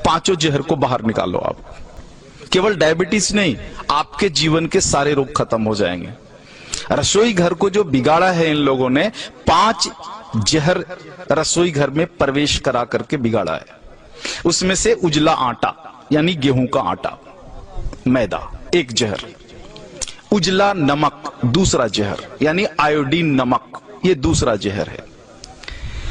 पांचों जहर को बाहर निकालो आप। केवल डायबिटीज नहीं, आपके जीवन के सारे रोग खत्म हो जाएंगे। रसोई घर को जो बिगाड़ा है इन लोगों ने, 5 जहर रसोई घर में प्रवेश करा करके बिगाड़ा है। उसमें से उजला आटा यानी गेहूं का आटा, मैदा एक जहर, उजला नमक दूसरा जहर यानी आयोडीन नमक, ये दूसरा जहर है।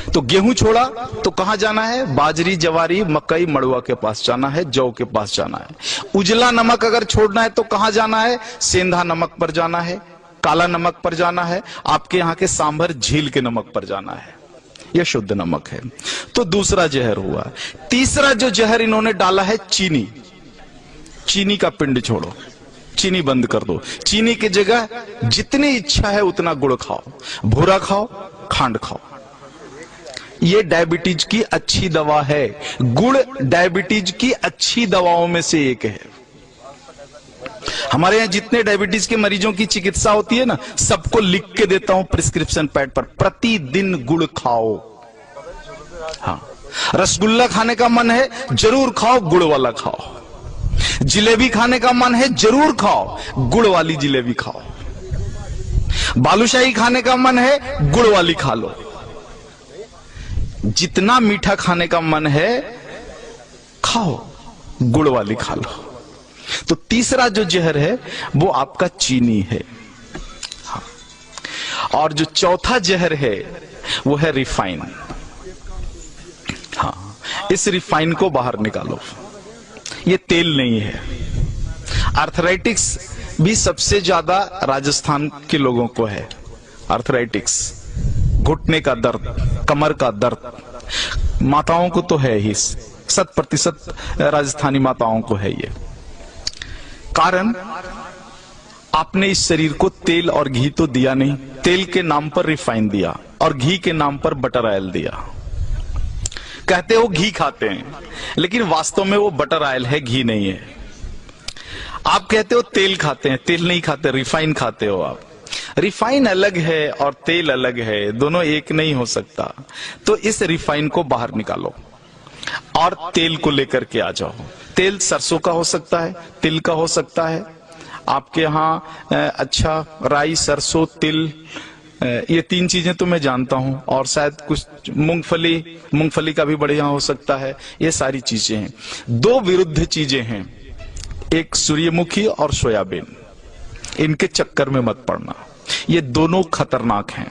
तो गेहूं छोड़ा तो कहां जाना है? बाजरी, जवारी, मकई, मड़ुआ के पास जाना है, जौ के पास जाना है। उजला नमक अगर छोड़ना है तो कहां जाना है? सेंधा नमक पर जाना है, काला नमक पर जाना है, आपके यहां के सांभर झील के नमक पर जाना है। यह शुद्ध नमक है। तो दूसरा जहर हुआ। तीसरा जो जहर इन्होंने डाला है चीनी। चीनी का पिंड छोड़ो, चीनी बंद कर दो। चीनी की जगह जितनी इच्छा है उतना गुड़ खाओ, भूरा खाओ, खांड खाओ। ये डायबिटीज की अच्छी दवा है। गुड़ डायबिटीज की अच्छी दवाओं में से एक है। हमारे यहां जितने डायबिटीज के मरीजों की चिकित्सा होती है ना, सबको लिख के देता हूं प्रिस्क्रिप्शन पैड पर, प्रतिदिन गुड़ खाओ। हाँ, रसगुल्ला खाने का मन है, जरूर खाओ, गुड़ वाला खाओ। जिलेबी खाने का मन है, जरूर खाओ, गुड़ वाली जिलेबी खाओ। बालूशाही खाने का मन है, गुड़ वाली खा लो। जितना मीठा खाने का मन है खाओ, गुड़ वाली खा लो। तो तीसरा जो जहर है वो आपका चीनी है। हाँ। और जो चौथा जहर है वो है रिफाइन। हाँ, इस रिफाइन को बाहर निकालो। ये तेल नहीं है। आर्थराइटिक्स भी सबसे ज्यादा राजस्थान के लोगों को है। आर्थराइटिक्स, घुटने का दर्द, कमर का दर्द, माताओं को तो है ही, 100% राजस्थानी माताओं को है ये। कारण आपने इस शरीर को तेल और घी तो दिया नहीं, तेल के नाम पर रिफाइन दिया और घी के नाम पर बटर ऑयल दिया। कहते हो घी खाते हैं, लेकिन वास्तव में वो बटर ऑयल है, घी नहीं है। आप कहते हो तेल खाते हैं, तेल नहीं खाते, रिफाइन खाते हो आप। रिफाइन अलग है और तेल अलग है, दोनों एक नहीं हो सकता। तो इस रिफाइन को बाहर निकालो और तेल को लेकर के आ जाओ। तेल सरसों का हो सकता है, तिल का हो सकता है, आपके यहाँ अच्छा राई, सरसों, तिल, ये 3 चीजें तो मैं जानता हूं, और शायद कुछ मूंगफली का भी बढ़िया हो सकता है। ये सारी चीजें हैं। 2 विरुद्ध चीजें हैं, एक सूर्यमुखी और सोयाबीन। इनके चक्कर में मत पड़ना, ये दोनों खतरनाक हैं।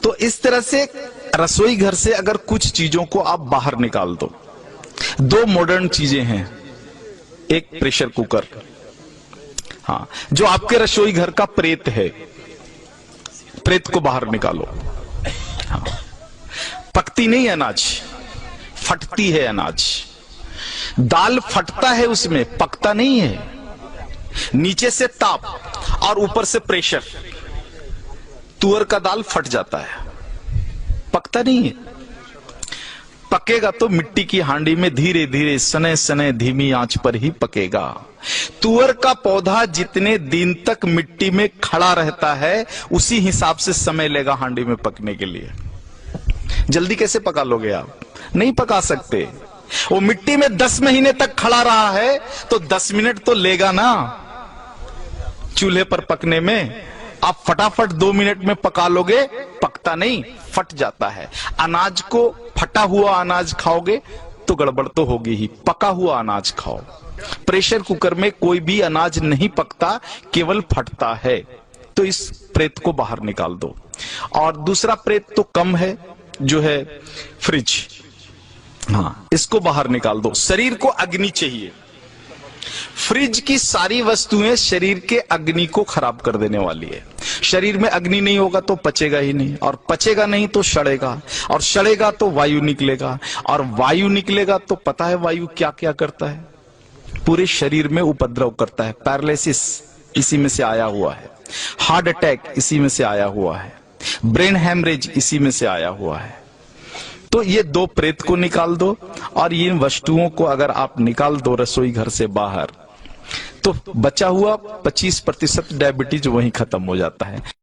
तो इस तरह से रसोई घर से अगर कुछ चीजों को आप बाहर निकाल दो। 2 मॉडर्न चीजें हैं, एक प्रेशर कुकर, हाँ, जो आपके रसोई घर का प्रेत है, प्रेत को बाहर निकालो। हाँ, पकती नहीं अनाज, फटती है अनाज। दाल फटता है उसमें, पकता नहीं है। नीचे से ताप और ऊपर से प्रेशर, तुअर का दाल फट जाता है, पकता नहीं है। पकेगा तो मिट्टी की हांडी में धीरे धीरे, सने सने, धीमी आंच पर ही पकेगा। तुअर का पौधा जितने दिन तक मिट्टी में खड़ा रहता है, उसी हिसाब से समय लेगा हांडी में पकने के लिए। जल्दी कैसे पका लोगे आप? नहीं पका सकते। वो मिट्टी में 10 महीने तक खड़ा रहा है तो 10 मिनट तो लेगा ना चूल्हे पर पकने में। आप फटाफट 2 मिनट में पका लोगे, पकता नहीं, फट जाता है। अनाज को, फटा हुआ अनाज खाओगे तो गड़बड़ तो होगी ही, पका हुआ अनाज खाओ। प्रेशर कुकर में कोई भी अनाज नहीं पकता, केवल फटता है। तो इस प्रेत को बाहर निकाल दो। और दूसरा प्रेत तो कम है, जो है फ्रिज, हाँ, इसको बाहर निकाल दो। शरीर को अग्नि चाहिए। फ्रिज की सारी वस्तुएं शरीर के अग्नि को खराब कर देने वाली है। शरीर में अग्नि नहीं होगा तो पचेगा ही नहीं, और पचेगा नहीं तो सड़ेगा, और सड़ेगा तो वायु निकलेगा, और वायु निकलेगा तो पता है वायु क्या क्या करता है? पूरे शरीर में उपद्रव करता है। पैरालिसिस इसी में से आया हुआ है, हार्ट अटैक इसी में से आया हुआ है, ब्रेन हैमरेज इसी में से आया हुआ है। तो ये 2 प्रेत को निकाल दो, और इन वस्तुओं को अगर आप निकाल दो रसोई घर से बाहर, तो बचा हुआ 25% डायबिटीज वहीं खत्म हो जाता है।